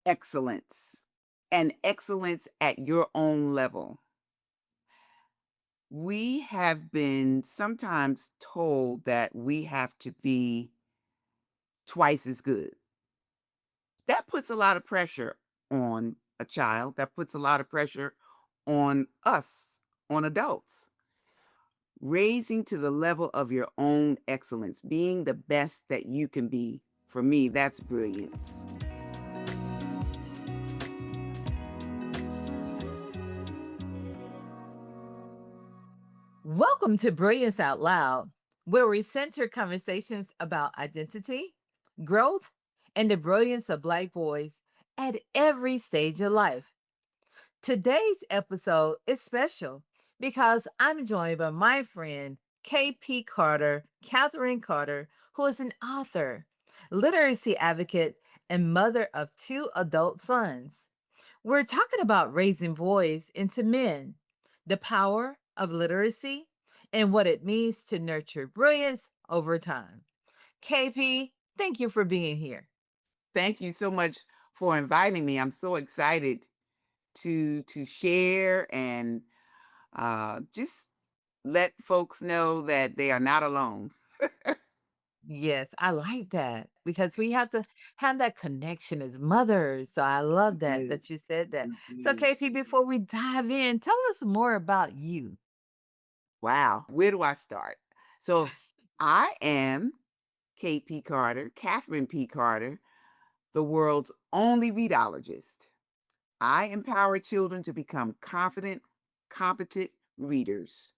excellence and excellence at your own level. We have been sometimes told that we have to be twice as good. That puts a lot of pressure on a child. That puts a lot of pressure on us, on adults. Raising to the level of your own excellence, being the best that you can be. For me, that's brilliance. Welcome to Brilliance Out Loud, where we center conversations about identity, growth, and the brilliance of Black boys at every stage of life. Today's episode is special because I'm joined by my friend, KP Carter, Catherine Carter, who is an author, literacy advocate, and mother of two adult sons. We're talking about raising boys into men, the power of literacy, and what it means to nurture brilliance over time. KP, thank you for being here. Thank you so much for inviting me. I'm so excited to share and just let folks know that they are not alone. Yes, I like that because we have to have that connection as mothers. So I love that Yes, that you said that. So indeed. KP, before we dive in, tell us more about you. Wow, where do I start? So I am Kate P. Carter, Catherine P. Carter, the world's only readologist. I empower children to become confident, competent readers.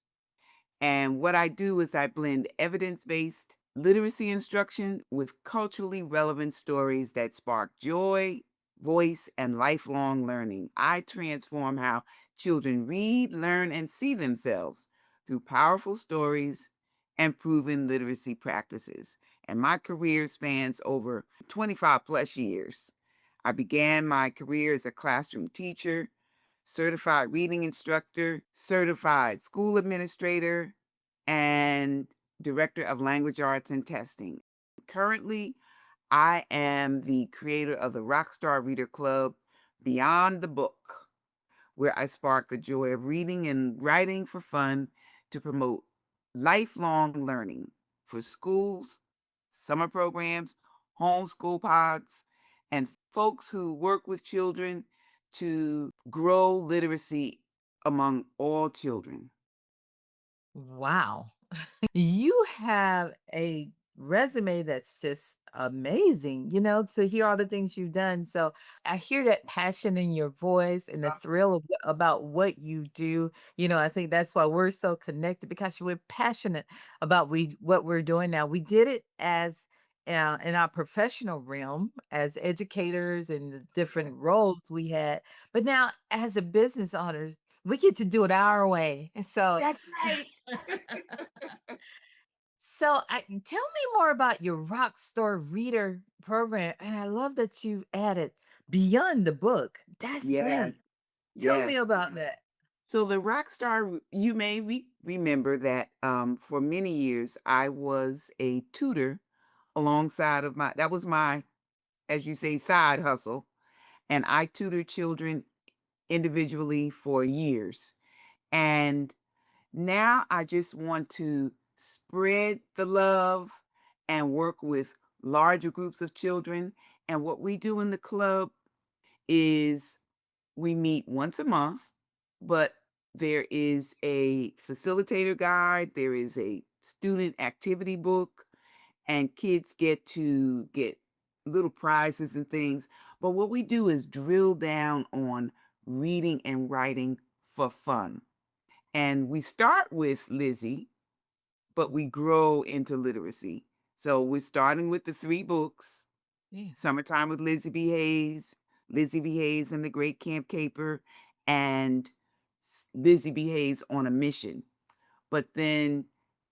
And what I do is I blend evidence based literacy instruction with culturally relevant stories that spark joy, voice, and lifelong learning. I transform how children read, learn, and see themselves through powerful stories and proven literacy practices. And my career spans over 25 plus years. I began my career as a classroom teacher, certified reading instructor, certified school administrator, and director of language arts and testing. Currently, I am the creator of the Rockstar Reader Club Beyond the Book, where I spark the joy of reading and writing for fun to promote lifelong learning for schools, summer programs, homeschool pods, and folks who work with children to grow literacy among all children. Wow. You have a resume that's just amazing, to hear all the things you've done. So I hear that passion in your voice and the thrill about what you do. I think that's why we're so connected because we're passionate about what we're doing now. We did it as in our professional realm as educators and the different roles we had, but now as a business owners, we get to do it our way. And so That's right. tell me more about your rock store reader program, and I love that you added beyond the book. That's Yes, great. Tell me yes. about that. So the rock star, you may remember that for many years I was a tutor alongside of that was my, as you say, side hustle. And I tutored children individually for years. And now I just want to spread the love and work with larger groups of children. And what we do in the club is we meet once a month, but there is a facilitator guide, there is a student activity book, and kids get to get little prizes and things. But what we do is drill down on reading and writing for fun. And we start with Lizzie, but we grow into literacy. So we're starting with the three books: Yeah. Summertime with Lizzie B. Hayes and the Great Camp Caper, and Lizzie B. Hayes on a Mission. But then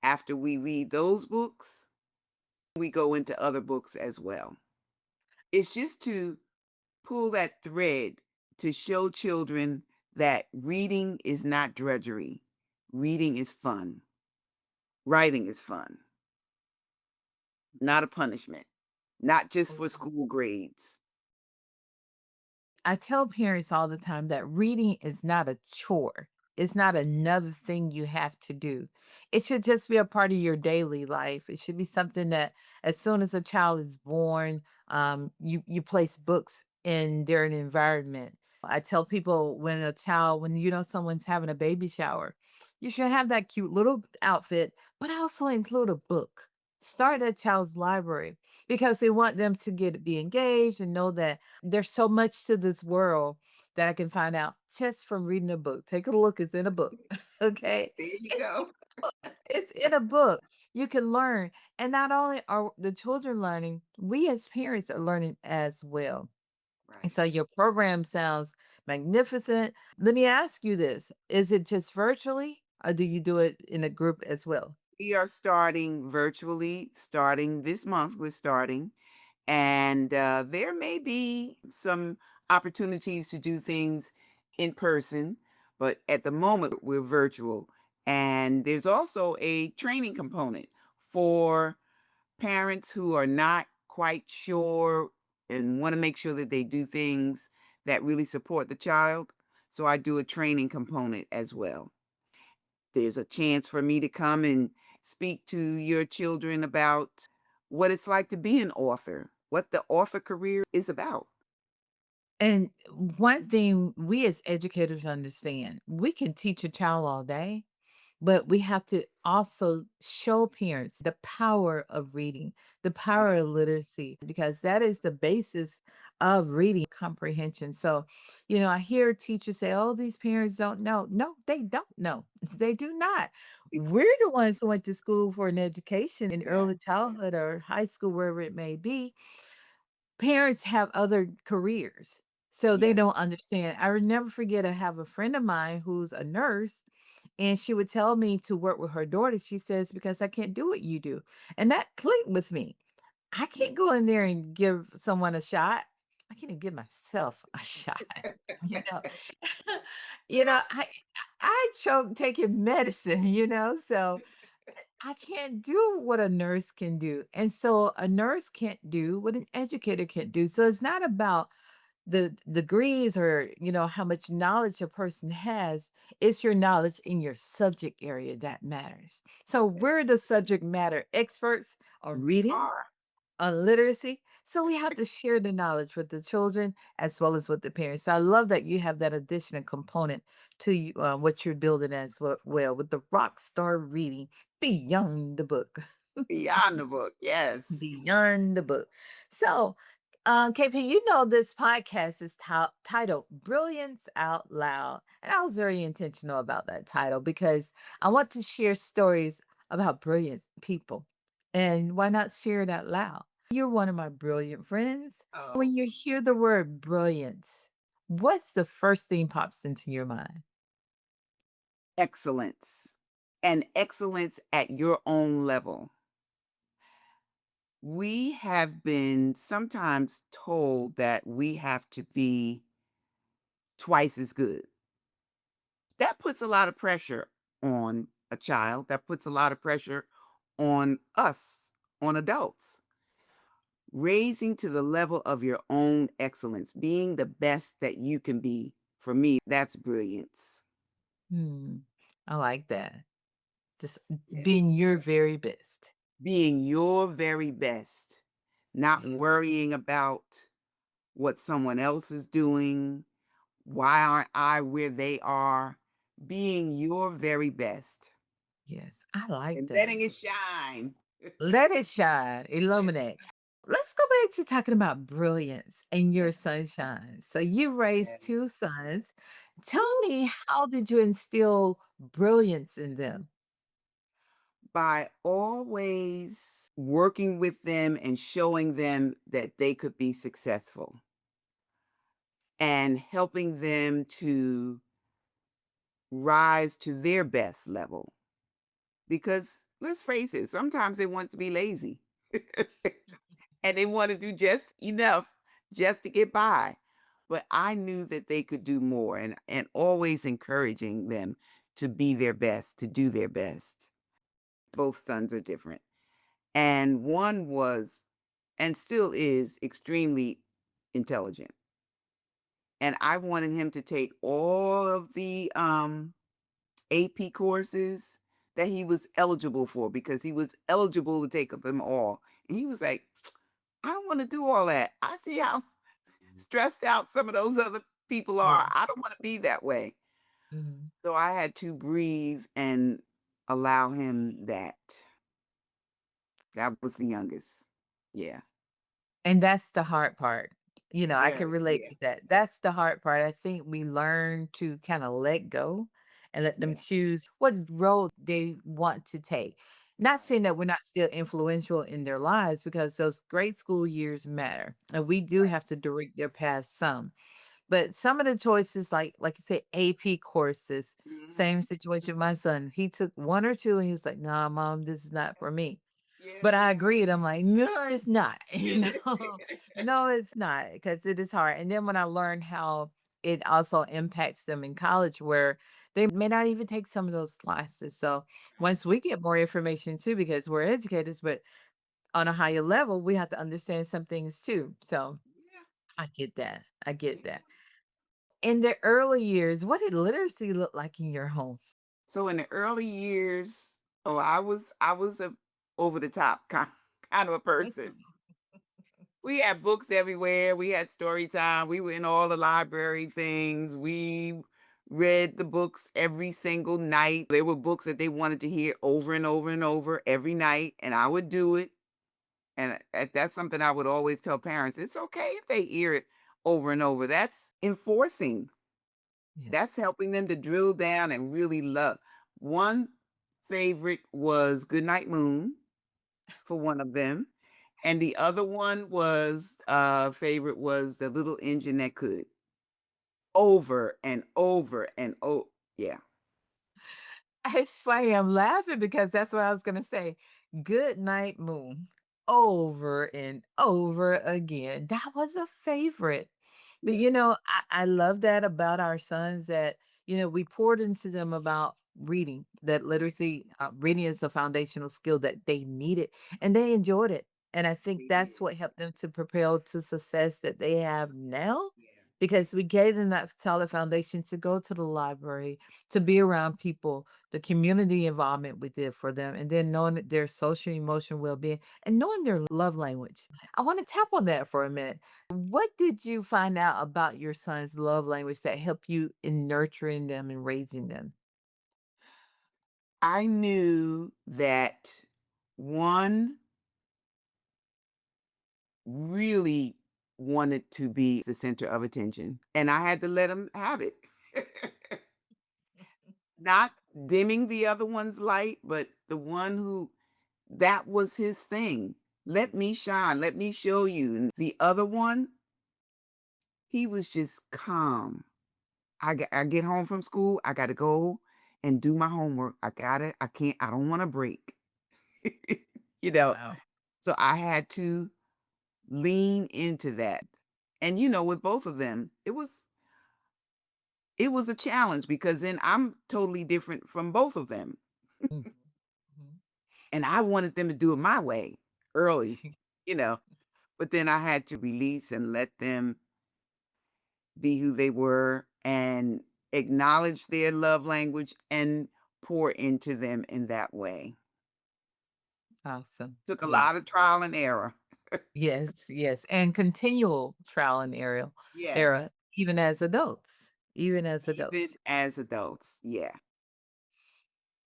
after we read those books, we go into other books as well. It's just to pull that thread to show children that reading is not drudgery. Reading is fun. Writing is fun, not a punishment, not just for school grades. I tell parents all the time that reading is not a chore. It's not another thing you have to do. It should just be a part of your daily life. It should be something that as soon as a child is born, you place books in their environment. I tell people when you know someone's having a baby shower, you should have that cute little outfit, but also include a book. Start a child's library because they want them to be engaged and know that there's so much to this world that I can find out just from reading a book. Take a look, it's in a book. Okay. There you It's go. it's in a book. You can learn. And not only are the children learning, we as parents are learning as well. And Right. so your program sounds magnificent. Let me ask you this. Is it just virtually or do you do it in a group as well? We are starting virtually, starting this month. We're starting. And there may be some opportunities to do things in person, but at the moment we're virtual. And there's also a training component for parents who are not quite sure and want to make sure that they do things that really support the child. So I do a training component as well. There's a chance for me to come and speak to your children about what it's like to be an author, what the author career is about. And one thing we as educators understand, we can teach a child all day, but we have to also show parents the power of reading, the power Right. of literacy, because that is the basis of reading comprehension. So, I hear teachers say, oh, these parents don't know. No, they don't know. They do not. We're the ones who went to school for an education in Yeah. early childhood or high school, wherever it may be. Parents have other careers, so they Yeah. don't understand. I would never forget, I have a friend of mine who's a nurse, and she would tell me to work with her daughter. She says, "Because I can't do what you do." And that clicked with me. I Yeah. can't go in there and give someone a shot. I can't even give myself a shot. You know, I choke taking medicine, so I can't do what a nurse can do. And so a nurse can't do what an educator can do. So it's not about the degrees or, how much knowledge a person has. It's your knowledge in your subject area that matters. So we're the subject matter experts on We reading, are. on literacy. So we have to share the knowledge with the children as well as with the parents. So I love that you have that additional component to what you're building as well with the rock star reading beyond the book. Beyond the book. Yes. Beyond the book. So, KP, this podcast is titled Brilliance Out Loud. And I was very intentional about that title because I want to share stories about brilliant people. And why not share it out loud? You're one of my brilliant friends. Oh, When you hear the word brilliance, what's the first thing pops into your mind? excellence. And excellence at your own level. We have been sometimes told that we have to be twice as good. That puts a lot of pressure on a child. That puts a lot of pressure on us, on adults. Raising to the level of your own excellence, being the best that you can be. For me, that's brilliance. Hmm, I like that. Just Yeah. being your very best. Being your very best, not Yes. worrying about what someone else is doing. Why aren't I where they are? Being your very best Yes, I like and that. letting it shine. Let it shine, illuminate. Let's go back to talking about brilliance and your sunshine. So you raised Yes. two sons. Tell Woo! me, how did you instill brilliance in them? By always working with them and showing them that they could be successful and helping them to rise to their best level. Because let's face it, sometimes they want to be lazy and they want to do just enough just to get by. But I knew that they could do more and always encouraging them to be their best, to do their best. Both sons are different. And one was and still is extremely intelligent. and I wanted him to take all of the AP courses that he was eligible for because he was eligible to take them all. And he was like, I don't want to do all that. I see how stressed out some of those other people Yeah. are. I don't want to be that way. Mhm. So I had to breathe and allow him that. That was the youngest. Yeah. And that's the hard part. I can Very. relate Yeah. with that. That's the hard part. I think we learn to kind of let go and let them Yeah. choose what road they want to take. Not Right. saying that we're not still influential in their lives because those grade school years matter. And we do Right. have to direct their path some. But some of the choices, like you said, AP courses, same Mhm. situation. My son, he took one or two and he was like, nah, mom, this is not for me. Yeah. But I agreed. I'm like, "No, it's not," Yeah. "No, it's not," because it is hard, and then when I learned how it also impacts them in college where they may not even take some of those classes, so Right. once we get more information too, because we're educators, but on a higher level, we have to understand some things too, so Yeah. I get that, I get Yeah. that. In the early years, what did literacy look like in your home? So in the early years, oh, I was a over the top kind of a person. We had books everywhere. We had story time. We were in all the library things. We read the books every single night. There were books that they wanted to hear over and over and over every night, and I would do it. And that's something I would always tell parents. It's okay if they hear it over and over. That's enforcing. That's Yes. helping them to drill down and really love. One favorite was Goodnight Moon for one of them, and the other one was, favorite was The Little Engine That Could. Over and over and yeah. It's funny, I'm laughing because that's what I was gonna say. Good night, moon. Over and over again. That was a favorite. But Yeah. I love that about our sons that, we poured into them about reading, that literacy, reading is a foundational skill that they needed and they enjoyed it. And I think They that's did. what helped them to propel to success that they have now Yeah. because we gave them that solid foundation to go to the library, to be around people, the community involvement we did for them, and then knowing that their social emotional well-being and knowing their love language. I want to tap on that for a minute. What did you find out about your son's love language that helped you in nurturing them and raising them? I knew that one really wanted to be the center of attention, and I had to let him have it. Not dimming the other one's light, but the one who that was his thing. Let me shine, let me show you. And the other one, he was just calm. I get home from school, I gotta go and do my homework. I can't, I don't want to break. you know, Wow. so I had to lean into that. And with both of them, it was a challenge because then I'm totally different from both of them. Mhm, mhm. And I wanted them to do it my way early, you know, but then I had to release and let them be who they were and acknowledge their love language and pour into them in that way. Awesome. Took a Yes. lot of trial and error. Yes, yes, and continual trial and error, Yes. even as adults, even as Even adults. as adults. Yeah.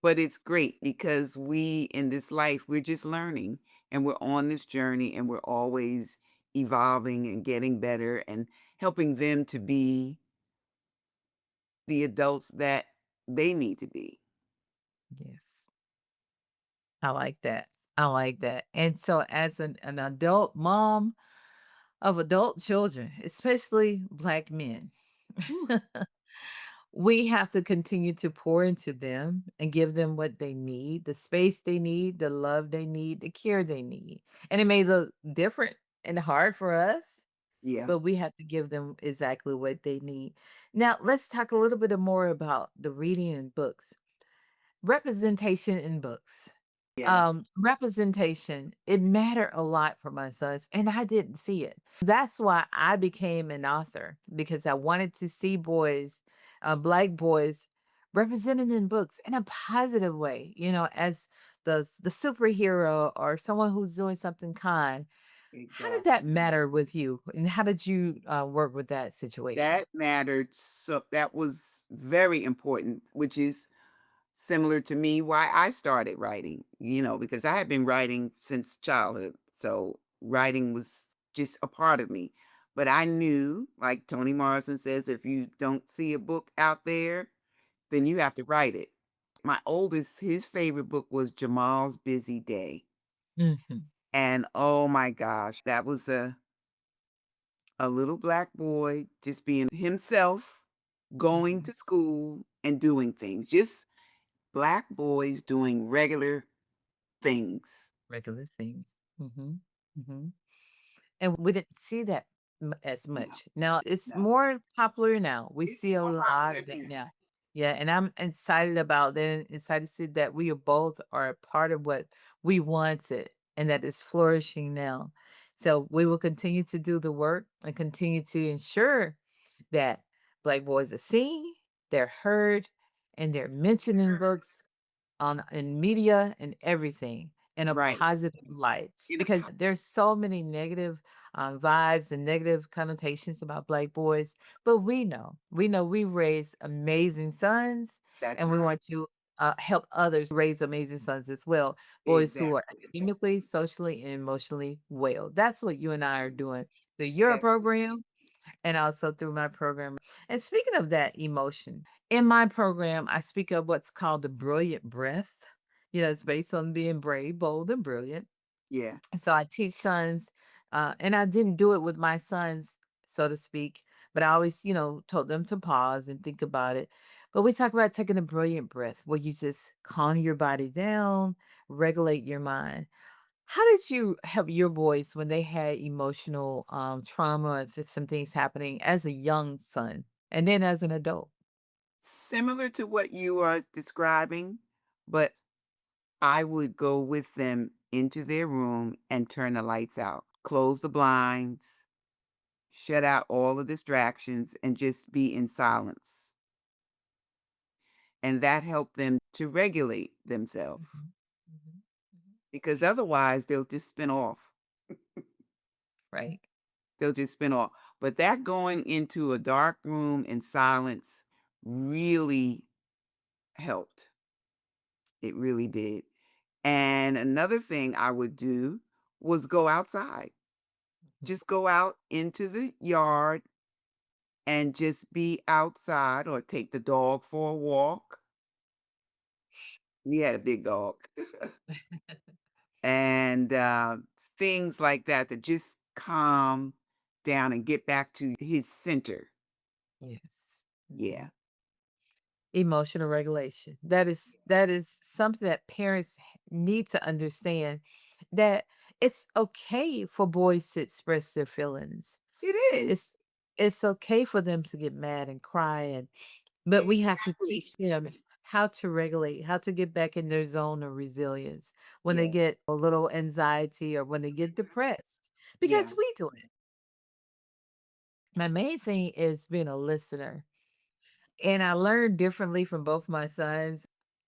But it's great because we in this life, we're just learning and we're on this journey and we're always evolving and getting better and helping them to be the adults that they need to be. Yes. I like that. I like that. And so as an adult mom of adult children, especially Black men, Whew. we have to continue to pour into them and give them what they need, the space they need, the love they need, the care they need. And it may look different and hard for us, Yeah. but we have to give them exactly what they need. Now, let's talk a little bit more about the reading and books. Representation in books. Yeah. Representation, it mattered a lot for my sons, and I didn't see it. That's why I became an author because I wanted to see boys, black boys, represented in books in a positive way, as the superhero or someone who's doing something kind. How did that Exactly. matter with you, and how did you work with that situation? That mattered, so that was very important, which is similar to me why I started writing, because I had been writing since childhood. So writing was just a part of me. But I knew, like Toni Morrison says, if you don't see a book out there, then you have to write it. My oldest, his favorite book was Jamal's Busy Day. Mhm. And oh my gosh, that was a little black boy just being himself, going Mhm. to school and doing things. Just black boys doing regular things. Regular things. Mhm. Mhm. And we didn't see that as No, much. Now it's no. more popular now. We It's see a more lot popular of it now. now. Yeah, and I'm excited about that. Excited to see that we are both are a part of what we wanted and that is flourishing now. So we will continue to do the work and continue to ensure that Black boys are seen, they're heard, and they're mentioned in books on in media and everything in a Right. positive light In a because there's so many negative vibes and negative connotations about black boys, but we know we raise amazing sons, That's and we right. want to help others raise amazing sons as well, boys who are Exactly. academically, socially, and emotionally well. That's what you and I are doing through your That's program and also through my program. And speaking of that emotion, in my program, I speak of what's called the brilliant breath. It's based on being brave, bold, and brilliant. yeah. And so I teach sons, and I didn't do it with my sons, so to speak, but I always, told them to pause and think about it. But we talk about taking a brilliant breath where you just calm your body down, regulate your mind. How did you help your boys when they had emotional trauma, just some things happening as a young son and then as an adult? Similar to what you are describing, but I would go with them into their room and turn the lights out, close the blinds, shut out all the distractions, and just be in silence. And that helped them to regulate themselves Mhm, mhm, mhm. because otherwise they'll just spin off. Right. They'll just spin off. But that going into a dark room in silence really helped. It really did. And another thing I would do was go outside. Mhm. Just go out into the yard and just be outside or take the dog for a walk. We had a big dog. And things like that that just calm down and get back to his center. Yes. Yeah, Mhm. Emotional regulation. That is something that parents need to understand that it's okay for boys to express their feelings. it is. It's it's okay for them to get mad and cry but we have to Exactly. teach them how to regulate, how to get back in their zone of resilience when they get Yes. a little anxiety or when they get depressed Yeah. because we do it. My main thing is being a listener. And I learned differently from both my sons.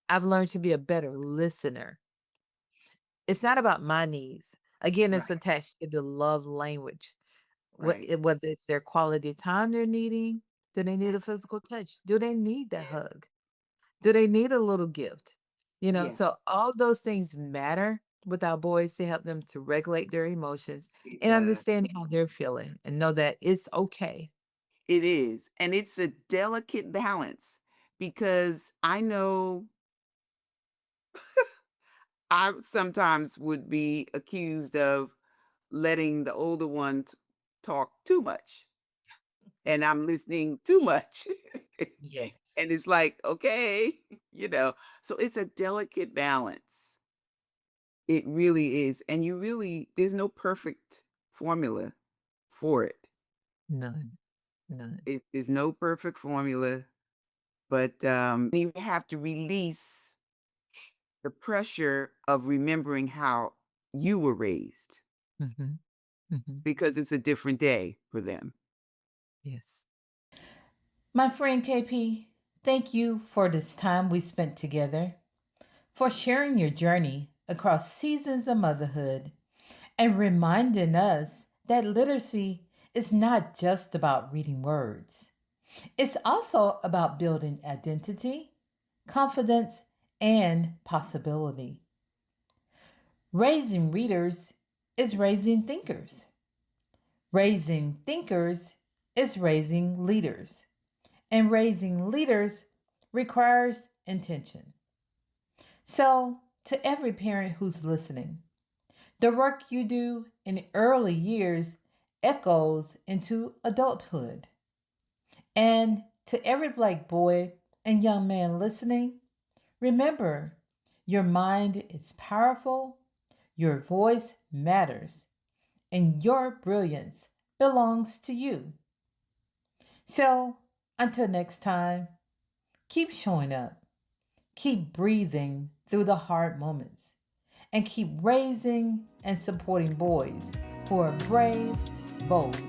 I've learned to be a better listener. It's not about my needs. Again, it's Right. attached to the love language. Right. Whether it's their quality time they're needing, do they need a physical touch? Do they need that hug? Do they need a little gift? Yeah. So all those things matter with our boys to help them to regulate their emotions It and does. understand how they're feeling and know that it's okay. It is. And it's a delicate balance because I know I sometimes would be accused of letting the older ones talk too much and I'm listening too much. Yes. And it's like, okay, you know. So it's a delicate balance. It really is. And there's no perfect formula for it. None. None. There's no perfect formula, but you have to release the pressure of remembering how you were raised Mhm. Mhm. because it's a different day for them. Yes. My friend KP, thank you for this time we spent together, for sharing your journey across seasons of motherhood, and reminding us that literacy is not just about reading words. It's also about building identity, confidence, and possibility. Raising readers is raising thinkers. Raising thinkers is raising leaders. And raising leaders requires intention. So, to every parent who's listening, the work you do in early years echoes into adulthood. And to every Black boy and young man listening, remember your mind is powerful, your voice matters, and your brilliance belongs to you. So, until next time, keep showing up, keep breathing through the hard moments, and keep raising and supporting boys who are brave, bold,